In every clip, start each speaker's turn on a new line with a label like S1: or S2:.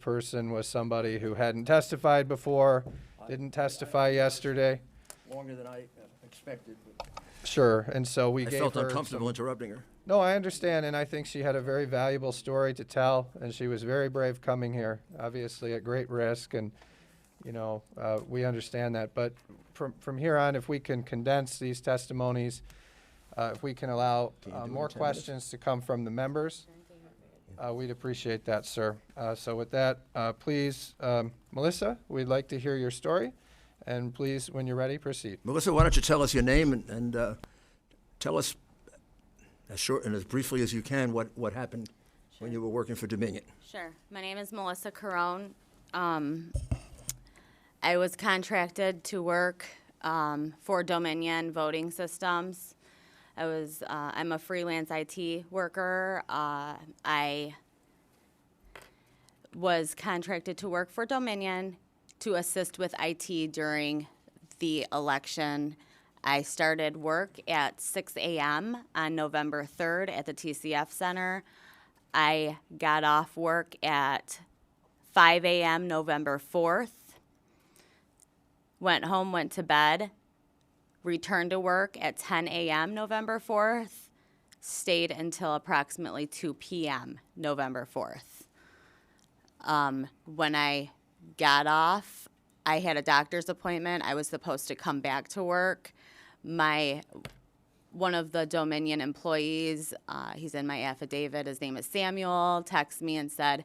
S1: person was somebody who hadn't testified before, didn't testify yesterday.
S2: Longer than I expected, but
S1: Sure, and so we
S2: I
S1: gave
S2: felt
S1: her
S2: uncomfortable interrupting her.
S1: No, I understand, and I think she had a very valuable story to tell, and she was very brave coming here, obviously at great risk, and, we understand that. But from here on, if we can condense these testimonies, if we can allow
S2: Can you do it in
S1: more
S2: 10 minutes?
S1: questions to come from the members, we'd appreciate that, sir. So with that, please, Melissa, we'd like to hear your story, and please, when you're ready, proceed.
S2: Melissa, why don't you tell us your name and tell us as short and as briefly as you can what happened when you were working for Dominion.
S3: Sure. My name is Melissa Carone. I was contracted to work for Dominion Voting Systems. I'm a freelance IT worker. I was contracted to work for Dominion to assist with IT during the election. I started work at 6 a.m. on November 3rd at the TCF Center. I got off work at 5 a.m. November 4th. Went home, went to bed, returned to work at 10 a.m. November 4th, stayed until approximately 2 p.m. November 4th. When I got off, I had a doctor's appointment. I was supposed to come back to work. One of the Dominion employees, he's in my affidavit, his name is Samuel, texted me and said,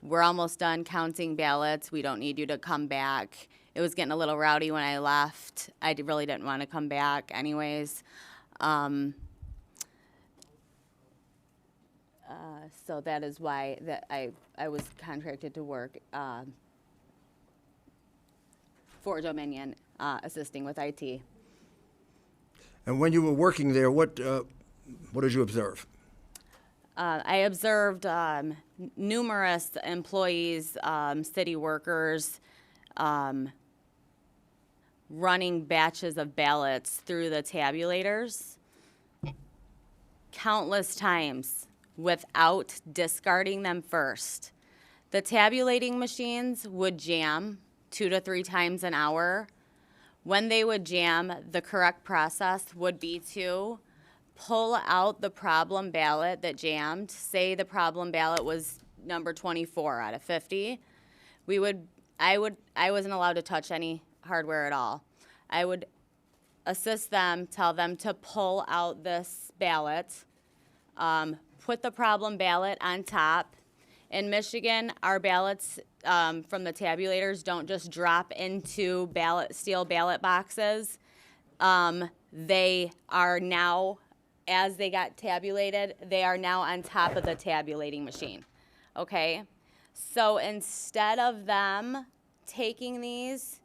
S3: "We're almost done counting ballots. We don't need you to come back." It was getting a little rowdy when I left. I really didn't want to come back anyways. So that is why I was contracted to work for Dominion, assisting with IT.
S2: And when you were working there, what did you observe?
S3: I observed numerous employees, city workers, running batches of ballots through the tabulators countless times without discarding them first. The tabulating machines would jam 2 to 3 times an hour. When they would jam, the correct process would be to pull out the problem ballot that jammed. Say the problem ballot was number 24 out of 50. I wasn't allowed to touch any hardware at all. I would assist them, tell them to pull out this ballot, put the problem ballot on top. In Michigan, our ballots from the tabulators don't just drop into steel ballot boxes. They are now, as they got tabulated, they are now on top of the tabulating machine, okay? So instead of them taking these,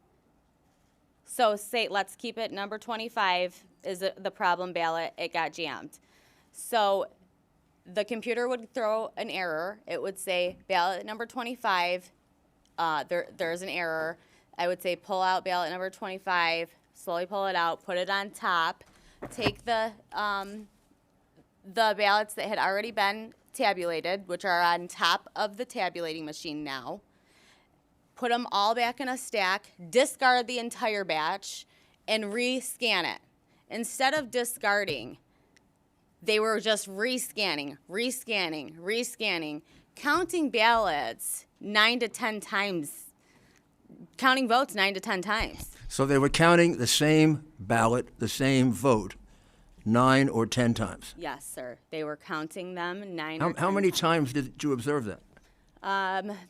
S3: so say, let's keep it number 25 is the problem ballot, it got jammed. So the computer would throw an error. It would say ballot number 25, there's an error. I would say pull out ballot number 25, slowly pull it out, put it on top, take the ballots that had already been tabulated, which are on top of the tabulating machine now, put them all back in a stack, discard the entire batch, and re-scan it. Instead of discarding, they were just rescanning, counting ballots 9 to 10 times, counting votes 9 to 10 times.
S2: So they were counting the same ballot, the same vote, 9 or 10 times.
S3: Yes, sir. They were counting them 9 or 10
S2: How many times did you observe that?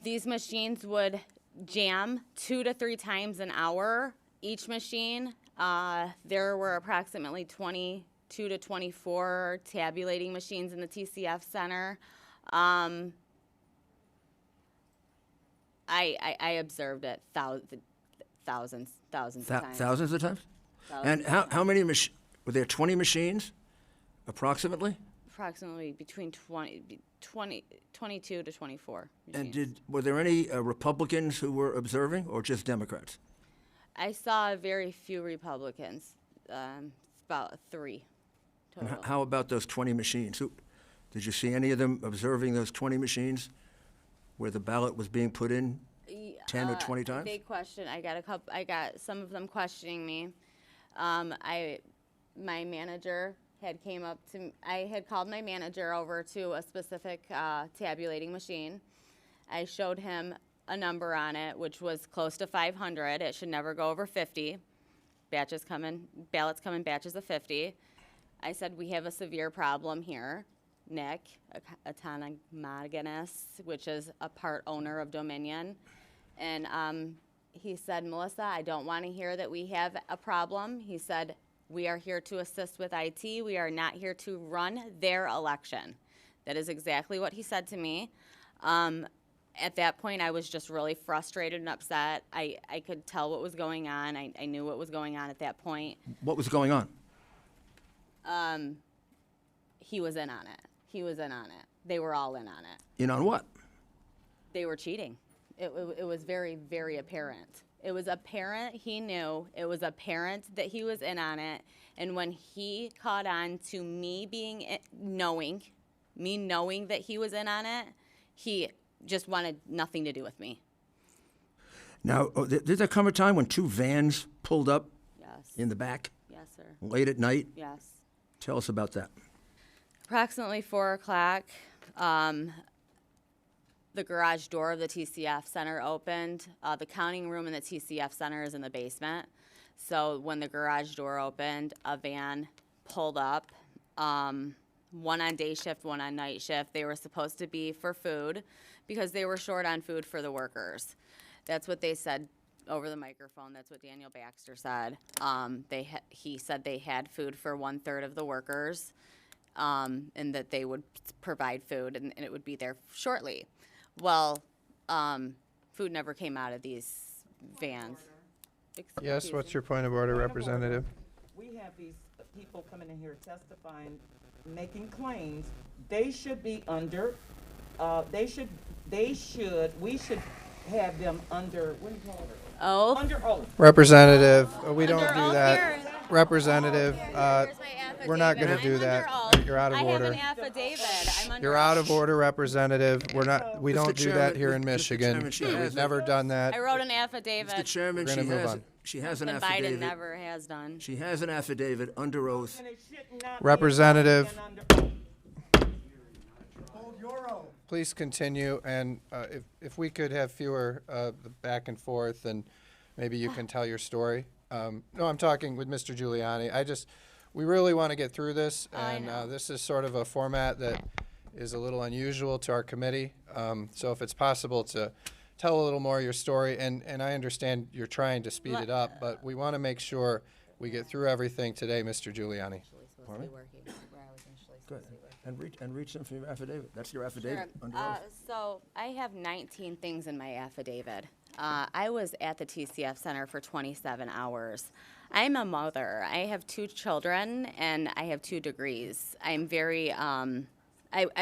S3: These machines would jam 2 to 3 times an hour, each machine. There were approximately 22 to 24 tabulating machines in the TCF Center. I observed it thousands of times.
S2: Thousands of times? And how many were there 20 machines, approximately?
S3: Approximately between 22 to 24 machines.
S2: And were there any Republicans who were observing, or just Democrats?
S3: I saw very few Republicans, about 3
S2: And
S3: total.
S2: how about those 20 machines? Did you see any of them observing those 20 machines? where the ballot was being put in 10 or 20 times?
S3: They question. I got some of them questioning me. My manager had came up to. I had called my manager over to a specific tabulating machine. I showed him a number on it, which was close to 500. It should never go over 50. Ballots come in batches of 50. I said, we have a severe problem here. Nick Autonomagonus, which is a part owner of Dominion. And he said, Melissa, I don't want to hear that we have a problem. He said, we are here to assist with IT. We are not here to run their election. That is exactly what he said to me. At that point, I was just really frustrated and upset. I could tell what was going on. I knew what was going on at that point.
S2: What was going on?
S3: He was in on it. He was in on it. They were all in on it.
S2: In on what?
S3: They were cheating. It was very, very apparent. It was apparent he knew. It was apparent that he was in on it. And when he caught on to me knowing that he was in on it, he just wanted nothing to do with me.
S2: Now, did there come a time when 2 vans pulled up
S3: Yes.
S2: in the back
S3: Yes, sir.
S2: late at night?
S3: Yes.
S2: Tell us about that.
S3: Approximately 4 o'clock, the garage door of the TCF Center opened. The counting room in the TCF Center is in the basement. So when the garage door opened, a van pulled up, one on day shift, one on night shift. They were supposed to be for food because they were short on food for the workers. That's what they said over the microphone. That's what Daniel Baxter said. He said they had food for 1/3 of the workers, and that they would provide food and it would be there shortly. Well, food never came out of these vans.
S1: Yes, what's your point of order, Representative?
S4: We have these people coming in here testifying, making claims. They should be under, we should have them under, what do you call it?
S3: Oath?
S4: Under oath.
S1: Representative, we don't
S3: Under
S1: do
S3: oath
S1: that.
S3: here.
S1: Representative,
S3: Here's my
S1: we're not
S3: affidavit.
S1: gonna do
S3: I'm
S1: that.
S3: under oath.
S1: You're out of
S3: I
S1: order.
S3: have an affidavit. I'm under
S1: You're out
S3: oath.
S1: of order, Representative. We
S2: Mr.
S1: don't do that
S2: Chairman,
S1: here in
S2: Mr.
S1: Michigan.
S2: Chairman, she
S1: We've
S2: has-
S1: never done that.
S3: I wrote an affidavit.
S2: Mr. Chairman,
S1: We're gonna move on.
S2: she has an
S3: And Biden
S2: affidavit.
S3: never has done.
S2: She has an affidavit under oath.
S4: And it should not be
S1: Representative.
S4: and under oath.
S1: Please continue, and if we could have fewer back and forth, and maybe you can tell your story. No, I'm talking with Mr. Giuliani. We really want to get through this,
S3: I
S1: and
S3: know.
S1: this is sort of a format that is a little unusual to our committee. So if it's possible to tell a little more of your story, and I understand you're trying to speed it up, but we want to make sure we get through everything today, Mr. Giuliani.
S2: Pardon me? Good. And read some from your affidavit. That's your affidavit under oath.
S3: So I have 19 things in my affidavit. I was at the TCF Center for 27 hours. I'm a mother. I have 2 children and I have 2 degrees. I'm very, I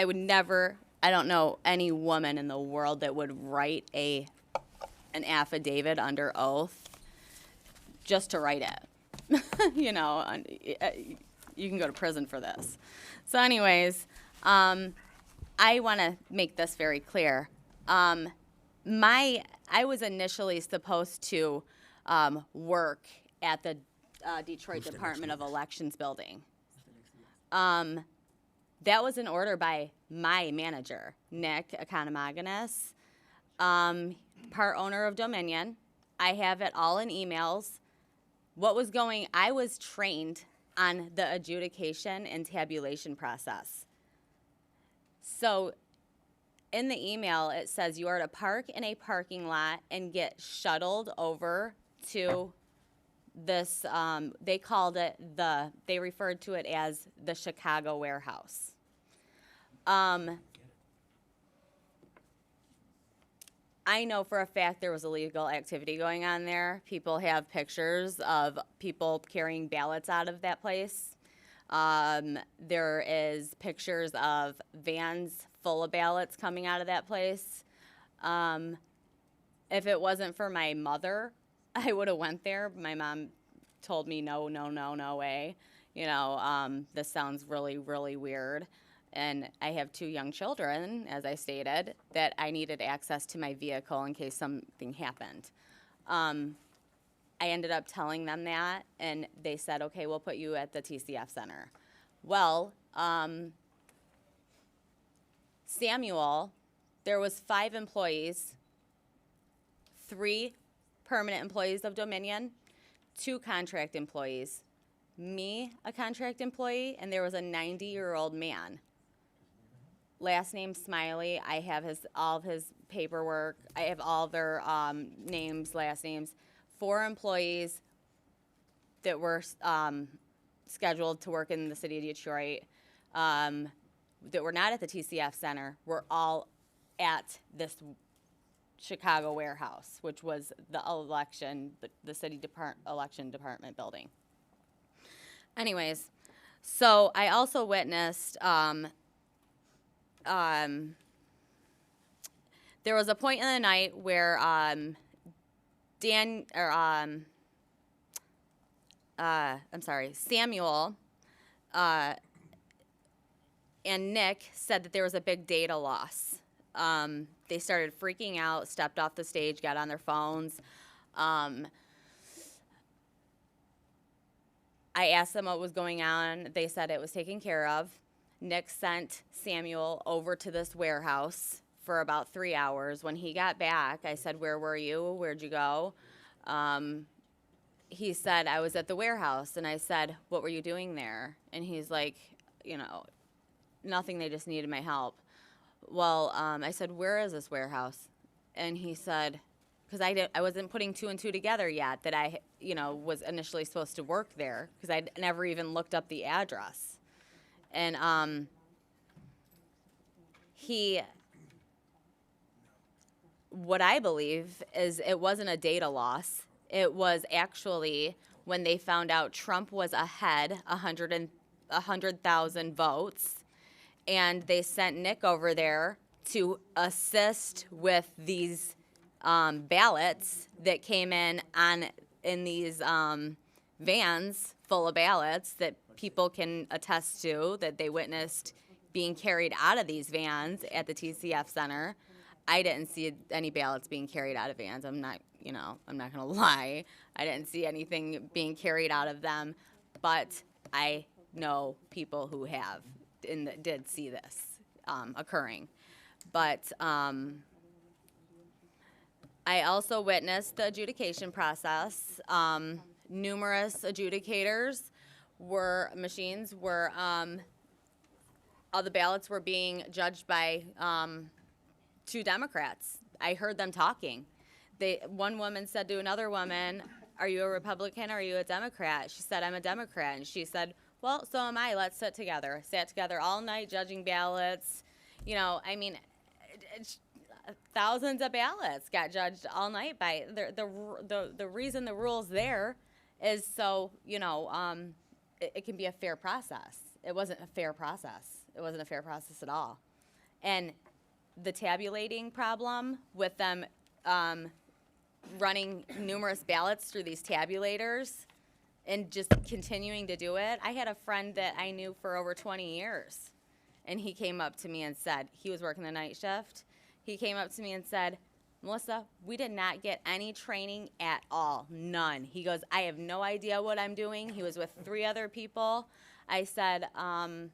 S3: would never, I don't know any woman in the world that would write an affidavit under oath just to write it. You can go to prison for this. So anyways, I want to make this very clear. I was initially supposed to work at the Detroit Department of Elections building. That was an order by my manager, Nick Autonomagonus, part owner of Dominion. I have it all in emails. I was trained on the adjudication and tabulation process. So in the email, it says you are to park in a parking lot and get shuttled over to this, they referred to it as the Chicago warehouse. I know for a fact there was illegal activity going on there. People have pictures of people carrying ballots out of that place. There is pictures of vans full of ballots coming out of that place. If it wasn't for my mother, I would have went there. My mom told me no way. This sounds really, really weird. And I have 2 young children, as I stated, that I needed access to my vehicle in case something happened. I ended up telling them that, and they said, okay, we'll put you at the TCF Center. Well, Samuel, there was 5 employees, 3 permanent employees of Dominion, 2 contract employees, me, a contract employee, and there was a 90-year-old man. Last name Smiley. I have all of his paperwork. I have all their names, last names. 4 employees that were scheduled to work in the city of Detroit that were not at the TCF Center were all at this Chicago warehouse, which was the city election department building. Anyways, so I also witnessed there was a point in the night where Samuel and Nick said that there was a big data loss. They started freaking out, stepped off the stage, got on their phones. I asked them what was going on. They said it was taken care of. Nick sent Samuel over to this warehouse for about 3 hours. When he got back, I said, where were you? Where'd you go? He said, I was at the warehouse. And I said, what were you doing there? And he's like, nothing, they just needed my help. Well, I said, where is this warehouse? And he said, because I wasn't putting 2 and 2 together yet that I, was initially supposed to work there because I'd never even looked up the address. And what I believe is it wasn't a data loss. It was actually when they found out Trump was ahead 100,000 votes, and they sent Nick over there to assist with these ballots that came in these vans full of ballots that people can attest to that they witnessed being carried out of these vans at the TCF Center. I didn't see any ballots being carried out of vans. I'm not going to lie. I didn't see anything being carried out of them, but I know people who have and that did see this occurring. But I also witnessed the adjudication process. Numerous adjudicators machines were, all the ballots were being judged by 2 Democrats. I heard them talking. One woman said to another woman, are you a Republican or are you a Democrat? She said, I'm a Democrat. And she said, well, so am I. Let's sit together. Sat together all night judging ballots. Thousands of ballots got judged all night by the reason the rule's there is so, it can be a fair process. It wasn't a fair process. It wasn't a fair process at all. And the tabulating problem with them running numerous ballots through these tabulators and just continuing to do it. I had a friend that I knew for over 20 years, and he came up to me and said, he was working the night shift. He came up to me and said, Melissa, we did not get any training at all, none. He goes, I have no idea what I'm doing. He was with 3 other people. I said, I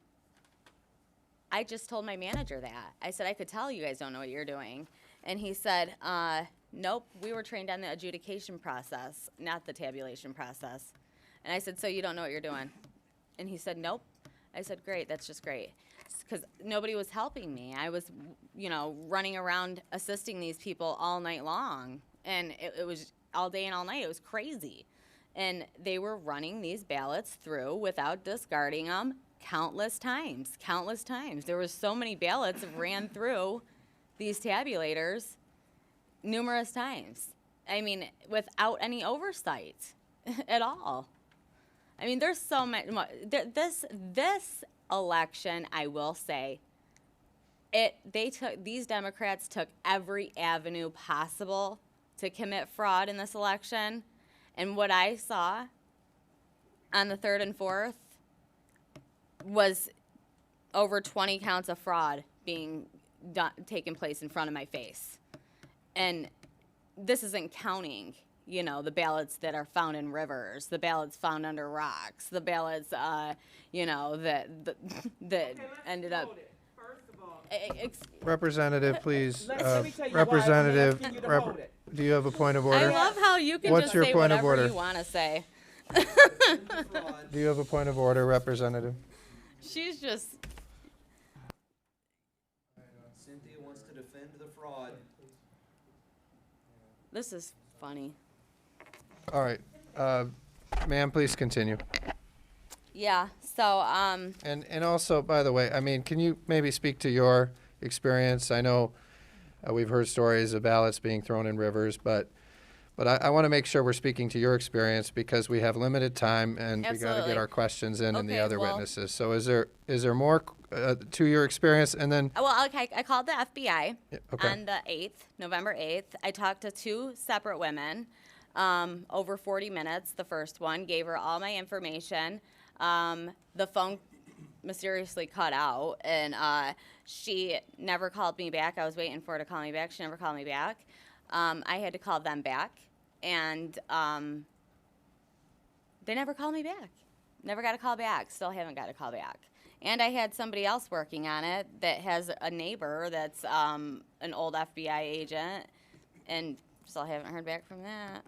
S3: just told my manager that. I said, I could tell you guys don't know what you're doing. And he said, nope, we were trained on the adjudication process, not the tabulation process. And I said, so you don't know what you're doing? And he said, nope. I said, great, that's just great. Because nobody was helping me. I was, running around assisting these people all night long. And it was all day and all night. It was crazy. And they were running these ballots through without discarding them countless times. There were so many ballots that ran through these tabulators numerous times. Without any oversight at all. There's so much. This election, I will say, these Democrats took every avenue possible to commit fraud in this election, and what I saw on the 3rd and 4th was over 20 counts of fraud being taking place in front of my face. And this isn't counting, you know, the ballots that are found in rivers, the ballots found under rocks, the ballots, you know, that ended up.
S4: First of all,
S1: Representative, please.
S4: let me tell you why I'm
S1: Representative,
S4: asking you to hold it.
S1: do you have a point of
S3: I
S1: order?
S3: love how you can
S1: What's
S3: just
S1: your
S3: say
S1: point of
S3: whatever
S1: order?
S3: you want to say.
S1: Do you have a point of order, Representative?
S3: She's just.
S2: Cynthia wants to defend the fraud.
S3: This is funny.
S1: All right. Ma'am, please continue.
S3: Yeah. So,
S1: And also, by the way, I mean, can you maybe speak to your experience? I know we've heard stories of ballots being thrown in rivers, but I want to make sure we're speaking to your experience because we have limited time and we got to
S3: Absolutely.
S1: get our questions in and the
S3: Okay,
S1: other
S3: well-
S1: witnesses. So is there more to your experience? And then,
S3: well, okay, I called the FBI
S1: okay.
S3: on the 8th, November 8th. I talked to two separate women, over 40 minutes. The first one gave her all my information. The phone mysteriously cut out, and she never called me back. I was waiting for her to call me back. She never called me back. I had to call them back, and they never called me back. Never got a call back. Still haven't got a call back. And I had somebody else working on it that has a neighbor that's an old FBI agent, and still haven't heard back from that.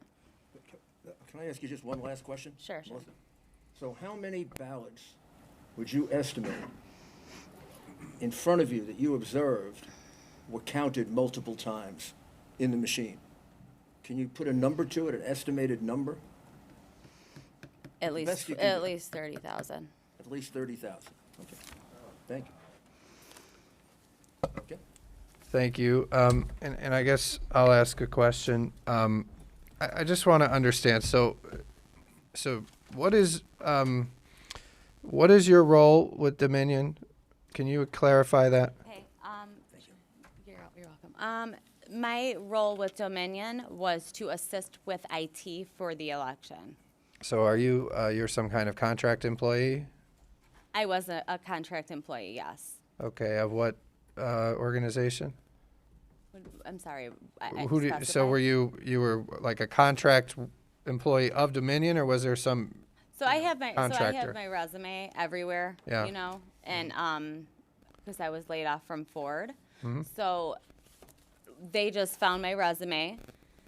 S2: Can I ask you just one last question?
S3: Sure, sure.
S2: Melissa? So how many ballots would you estimate in front of you that you observed were counted multiple times in the machine? Can you put a number to it, an estimated number?
S3: At
S2: best
S3: least
S2: you can
S3: at
S2: do.
S3: least 30,000.
S2: At least 30,000. Okay. Thank you. Okay.
S1: Thank you. And I guess I'll ask a question. I just want to understand. So what is your role with Dominion? Can you clarify that?
S3: Hey, you're welcome. My role with Dominion was to assist with IT for the election.
S1: So are you you're some kind of contract employee?
S3: I was a contract employee, yes.
S1: Okay, of what organization?
S3: I'm sorry.
S1: So were you were like a contract employee of Dominion, or was there some?
S3: So I have my
S1: contractor?
S3: resume everywhere,
S1: Yeah.
S3: you know, and because I was laid off from Ford,
S1: Mm-hmm.
S3: so they just found my resume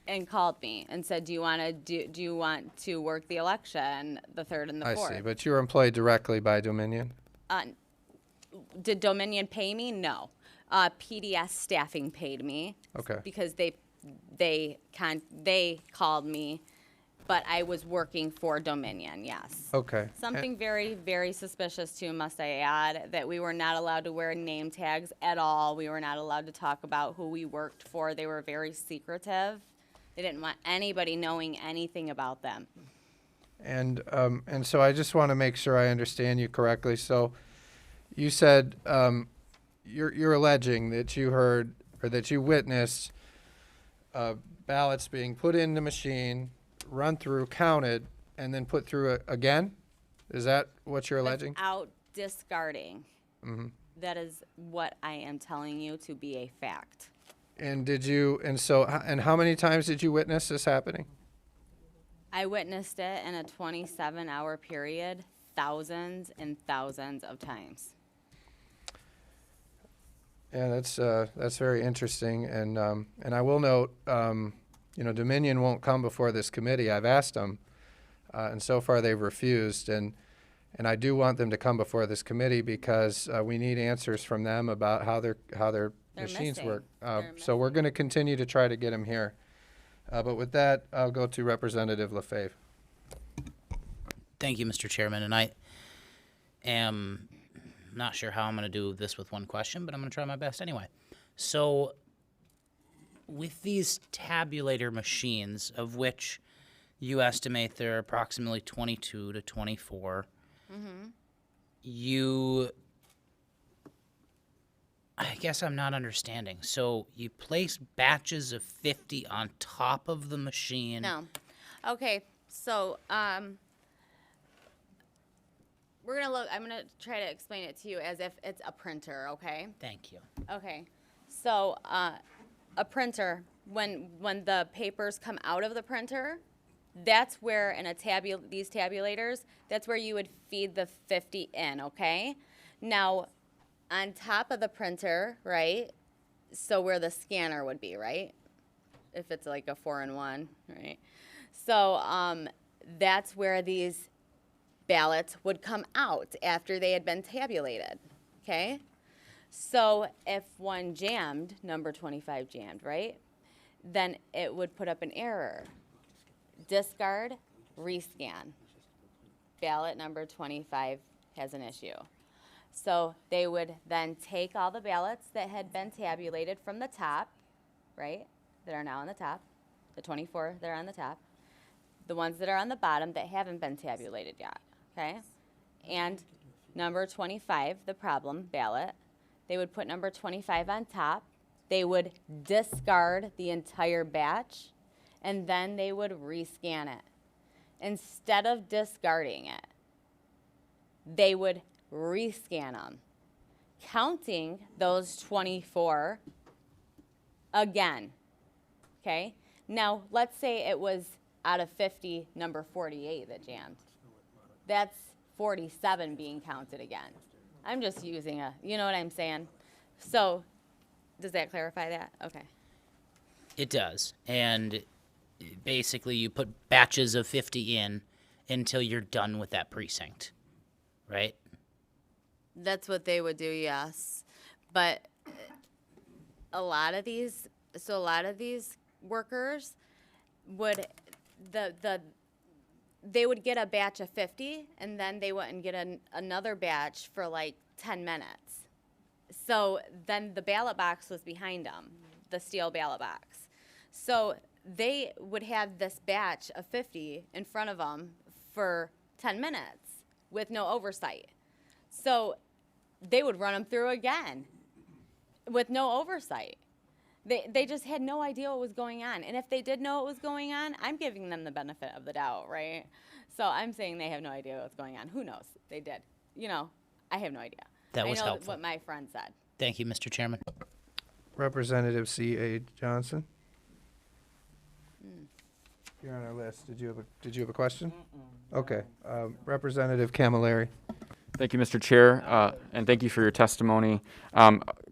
S3: and called me and said, "Do you want to work the election, the 3rd and the 4th?"
S1: I see, but you were employed directly by Dominion.
S3: Did Dominion pay me? No. PDS staffing paid me.
S1: Okay.
S3: Because they called me, but I was working for Dominion. Yes.
S1: Okay.
S3: Something very, very suspicious too, must I add, that we were not allowed to wear name tags at all. We were not allowed to talk about who we worked for. They were very secretive. They didn't want anybody knowing anything about them.
S1: And so I just want to make sure I understand you correctly. So you said you're alleging that you heard or that you witnessed ballots being put in the machine, run through, counted, and then put through again? Is that what you're alleging?
S3: Without discarding.
S1: Mm-hmm.
S3: That is what I am telling you to be a fact.
S1: And how many times did you witness this happening?
S3: I witnessed it in a 27-hour period, thousands and thousands of times.
S1: Yeah, that's very interesting, and I will note, Dominion won't come before this committee. I've asked them, and so far they've refused, and I do want them to come before this committee because we need answers from them about how their
S3: They're
S1: machines
S3: missing.
S1: work.
S3: They're
S1: So we're going to continue to try to get them here. But with that, I'll go to Representative LaFave.
S5: Thank you, Mr. Chairman, and I am not sure how I'm going to do this with one question, but I'm going to try my best anyway. So, with these tabulator machines, of which you estimate there are approximately 22 to 24, I guess I'm not understanding. So, you place batches of 50 on top of the machine.
S3: No. Okay, so I'm gonna try to explain it to you as if it's a printer, okay?
S5: Thank you.
S3: Okay, so, a printer, when the papers come out of the printer, that's where in these tabulators, that's where you would feed the 50 in, okay? Now, on top of the printer, right, so where the scanner would be, right? If it's like a 4-in-1, right? So, that's where these ballots would come out after they had been tabulated, okay? So if one jammed, number 25 jammed, right? Then it would put up an error. Discard, rescan. Ballot number 25 has an issue. So they would then take all the ballots that had been tabulated from the top, right? That are now on the top, the 24 that are on the top, the ones that are on the bottom that haven't been tabulated yet, okay? And number 25, the problem ballot, they would put number 25 on top. They would discard the entire batch, and then they would rescan it. Instead of discarding it, they would rescan them, counting those 24 again, okay? Now, let's say it was out of 50, number 48 that jammed. That's 47 being counted again. I'm just using you know what I'm saying? So, does that clarify that? Okay.
S5: It does. And basically, you put batches of 50 in until you're done with that precinct, right?
S3: That's what they would do, yes. But a lot of these workers would, they would get a batch of 50, and then they wouldn't get another batch for like 10 minutes. So then the ballot box was behind them, the steel ballot box. So they would have this batch of 50 in front of them for 10 minutes with no oversight. So they would run them through again with no oversight. They just had no idea what was going on. And if they did know what was going on, I'm giving them the benefit of the doubt, right? So I'm saying they have no idea what's going on. Who knows? They did. You know, I have no idea.
S5: That was
S3: I know
S5: helpful.
S3: what my friend said.
S5: Thank you, Mr. Chairman.
S1: Representative C.A. Johnson. You're on our list. Did you have a question? Okay. Representative Camilleri.
S6: Thank you, Mr. Chair, and thank you for your testimony.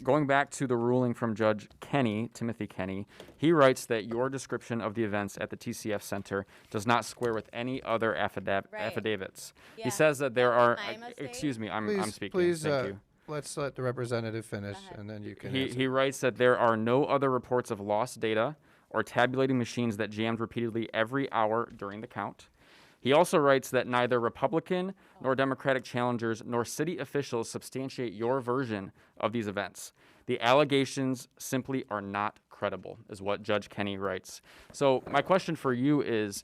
S6: Going back to the ruling from Judge Kenny, Timothy Kenny, he writes that your description of the events at the TCF Center does not square with any other affidavits.
S3: Yeah.
S6: He says that there are,
S3: my mistake.
S6: excuse me, I'm speaking.
S1: Please,
S6: Thank you.
S1: let's let the representative finish, and then you can answer.
S6: He writes that there are no other reports of lost data or tabulating machines that jammed repeatedly every hour during the count. He also writes that neither Republican nor Democratic challengers nor city officials substantiate your version of these events. The allegations simply are not credible, is what Judge Kenny writes. So my question for you is,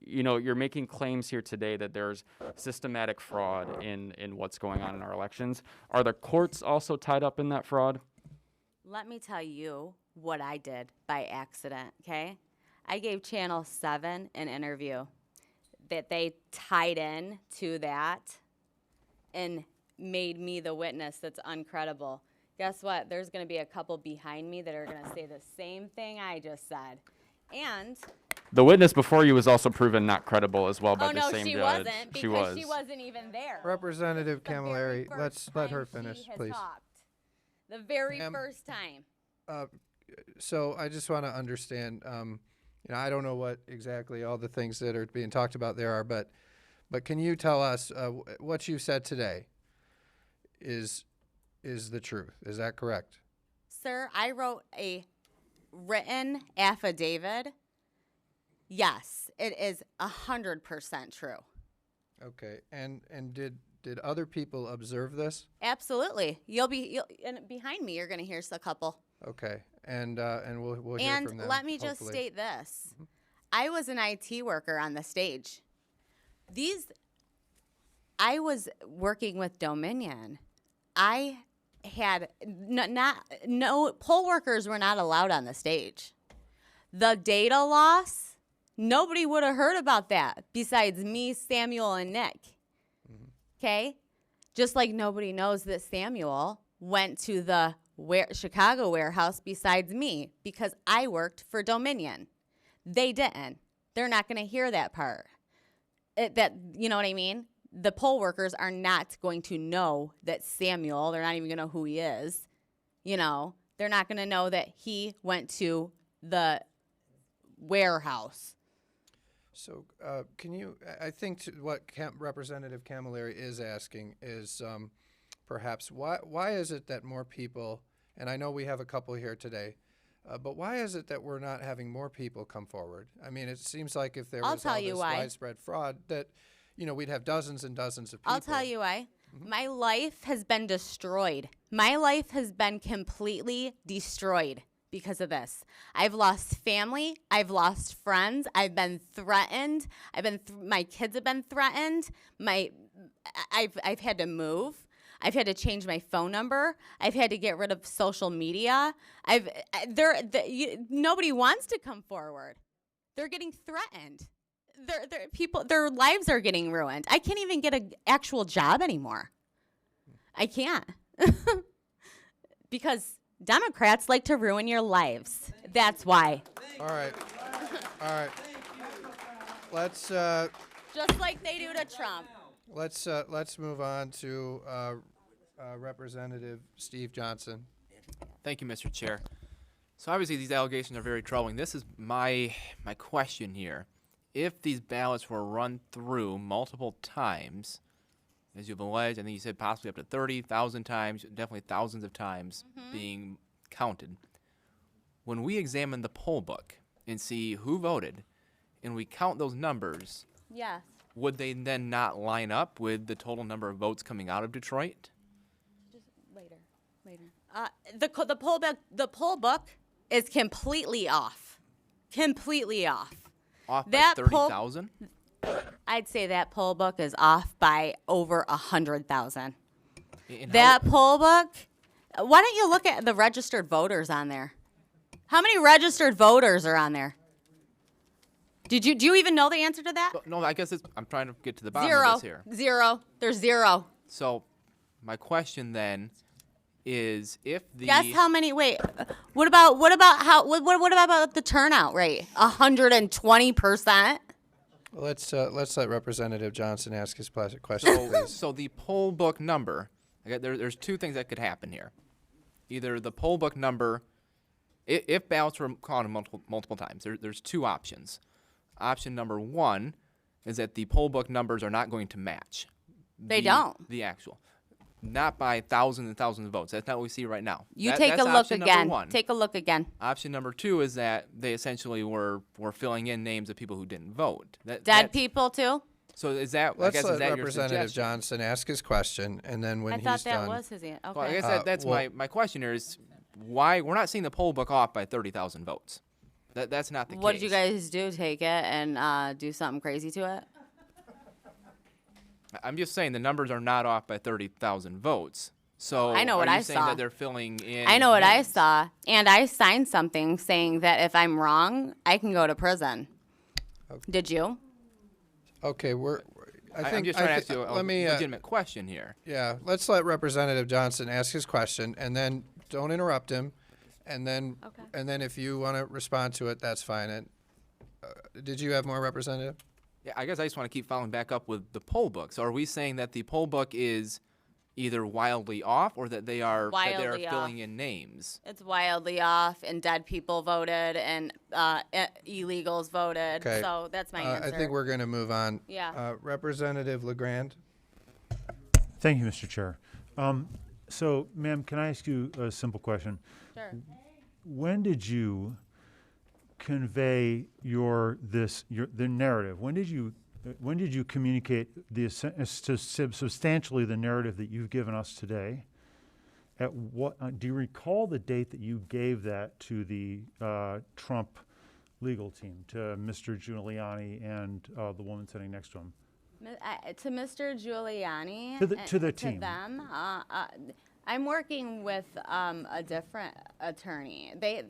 S6: you know, you're making claims here today that there's systematic fraud in what's going on in our elections. Are the courts also tied up in that fraud?
S3: Let me tell you what I did by accident, okay? I gave Channel 7 an interview that they tied in to that and made me the witness that's uncredible. Guess what? There's going to be a couple behind me that are going to say the same thing I just said. And
S6: The witness before you was also proven not credible as well by
S3: oh
S6: the
S3: no,
S6: same
S3: she
S6: judge.
S3: wasn't because she wasn't even there.
S1: Representative
S3: The very
S1: Camilleri,
S3: first
S1: let's let her
S3: time
S1: finish,
S3: she has
S1: please.
S3: talked. The very
S1: Ma'am.
S3: first time.
S1: So I just want to understand, you know, I don't know what exactly all the things that are being talked about there are, but can you tell us what you said today is the truth? Is that correct?
S3: Sir, I wrote a written affidavit. Yes, it is 100% true.
S1: Okay. And did other people observe this?
S3: Absolutely. And behind me, you're going to hear a couple.
S1: Okay. And we'll hear
S3: And
S1: from them.
S3: let me just
S1: hopefully.
S3: state this. I was an IT worker on the stage. I was working with Dominion. I had no poll workers were not allowed on the stage. The data loss, nobody would have heard about that besides me, Samuel, and Nick. okay? Just like nobody knows that Samuel went to the Chicago warehouse besides me because I worked for Dominion. They didn't. They're not going to hear that part. You know what I mean? The poll workers are not going to know that Samuel, they're not even going to know who he is. You know, they're not going to know that he went to the warehouse.
S1: So I think what Representative Camilleri is asking is perhaps why is it that more people, and I know we have a couple here today, but why is it that we're not having more people come forward? I mean, it seems like if there
S3: I'll
S1: was
S3: tell
S1: all
S3: you
S1: this
S3: why.
S1: widespread fraud that, we'd have dozens and dozens of people.
S3: I'll tell you why. My life has been destroyed. My life has been completely destroyed because of this. I've lost family. I've lost friends. I've been threatened. My kids have been threatened. I've had to move. I've had to change my phone number. I've had to get rid of social media. Nobody wants to come forward. They're getting threatened. Their lives are getting ruined. I can't even get an actual job anymore. I can't. Because Democrats like to ruin your lives. That's why.
S1: All right. Let's
S3: Just like they do to Trump.
S1: let's move on to Representative Steve Johnson.
S7: Thank you, Mr. Chair. So obviously these allegations are very troubling. This is my question here. If these ballots were run through multiple times, as you've alleged, I think you said possibly up to 30,000 times, definitely thousands of times being counted. When we examine the poll book and see who voted, and we count those numbers,
S3: Yes.
S7: would they then not line up with the total number of votes coming out of Detroit?
S3: Later. The poll book is completely off. Completely off.
S7: Off by
S3: That poll-
S7: 30,000?
S3: I'd say that poll book is off by over 100,000.
S7: And
S3: That poll book. Why don't you look at the registered voters on there? How many registered voters are on there? Do you even know the answer to that?
S7: No, I guess I'm trying to get to the bottom
S3: Zero.
S7: of this here.
S3: Zero. There's zero.
S7: So, my question then is, if the
S3: Guess how many? Wait. What about the turnout rate? 120%.
S1: Let's let Representative Johnson ask his question, please.
S7: so the poll book number, there's two things that could happen here. Either the poll book number, if ballots were counted multiple times, there's two options. Option number one is that the poll book numbers are not going to match.
S3: They don't.
S7: The actual. Not by thousands and thousands of votes. That's not what we see right now.
S3: You
S7: That's
S3: take a look
S7: option number
S3: again.
S7: one.
S3: Take a look again.
S7: Option number two is that they essentially were filling in names of people who didn't vote.
S3: Dead people too.
S7: So is that?
S1: Let's
S7: I guess
S1: let
S7: is that your
S1: Representative
S7: suggestion?
S1: Johnson ask his question, and then when
S3: I
S1: he's
S3: thought that
S1: done,
S3: was his answer. Okay.
S7: Well, I guess that's
S1: well-
S7: my question here is why we're not seeing the poll book off by 30,000 votes. That's not the case.
S3: What did you guys do? Take it and do something crazy to it?
S7: I'm just saying the numbers are not off by 30,000 votes. So
S3: I know what
S7: are you
S3: I
S7: saying
S3: saw.
S7: that they're filling in?
S3: I know what I
S7: names?
S3: saw, and I signed something saying that if I'm wrong, I can go to prison. Did you?
S1: okay,
S7: I'm just trying to ask you a
S1: let me,
S7: legitimate question here.
S1: yeah, let's let Representative Johnson ask his question, and then don't interrupt him, and then
S3: Okay.
S1: if you want to respond to it, that's fine. And did you have more, Representative?
S7: Yeah, I guess I just want to keep following back up with the poll book. So are we saying that the poll book is either wildly off or that they are
S3: Wildly
S7: filling
S3: off.
S7: in names?
S3: It's wildly off, and dead people voted, and illegals voted.
S1: Okay.
S3: So that's my answer.
S1: I think we're going to move on.
S3: Yeah.
S1: Representative LeGrand.
S8: Thank you, Mr. Chair. So, ma'am, can I ask you a simple question?
S3: Sure.
S8: When did you convey the narrative? When did you communicate substantially the narrative that you've given us today? At what do you recall the date that you gave that to the Trump legal team, to Mr. Giuliani and the woman sitting next to him?
S3: To Mr. Giuliani,
S8: To the
S3: to
S8: team.
S3: them, I'm working with a different attorney. They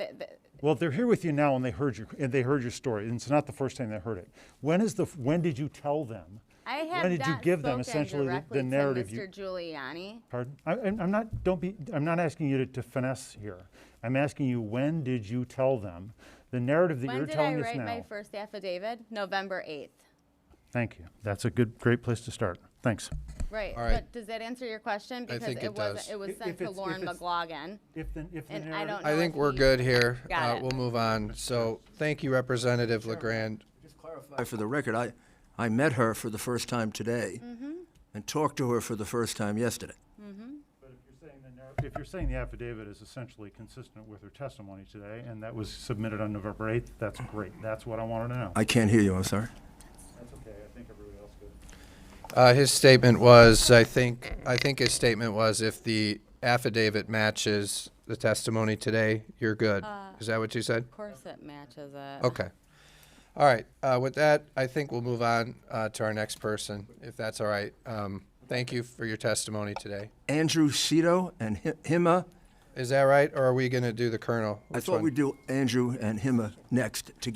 S8: Well, they're here with you now, and they heard your story, and it's not the first time they heard it. When did you tell them
S3: I have
S8: When did you
S3: not
S8: give them
S3: spoken
S8: essentially the
S3: directly to
S8: narrative you-
S3: Mr. Giuliani.
S8: Pardon? I'm not, don't be, I'm not asking you to finesse here. I'm asking you, when did you tell them the narrative that
S3: When
S8: you're
S3: did I
S8: telling us
S3: write my
S8: now?
S3: first affidavit? November 8th.
S8: Thank you. That's a great place to start. Thanks.
S3: Right,
S1: All right.
S3: but does that answer your question?
S1: I
S3: Because
S1: think it does.
S3: it was
S8: If
S3: sent to
S8: it's-
S3: Lauren
S8: if it's-
S3: McLaughlin.
S8: If the
S3: And I
S8: narrative.
S3: don't
S1: I
S3: know
S1: think
S3: if
S1: we're
S3: he-
S1: good here.
S3: Got it.
S1: We'll move on. So, thank you, Representative LeGrand.
S2: Just clarify for the record, I met her for the first time today and talked to her for the first time yesterday.
S8: But if you're saying the affidavit is essentially consistent with her testimony today, and that was submitted on November 8th, that's great. That's what I wanted to know.
S2: I can't hear you, I'm sorry.
S8: That's okay. I think everybody else could.
S1: His statement was, I think his statement was, if the affidavit matches the testimony today, you're good. Is that what you said?
S3: Of course it matches it.
S1: Okay. All right. With that, I think we'll move on to our next person, if that's all right. Thank you for your testimony today.
S2: Andrew Cito and Hima.
S1: Is that right, or are we going to do the colonel?
S2: I
S1: Which
S2: thought
S1: one?
S2: we'd do Andrew and Hima next together.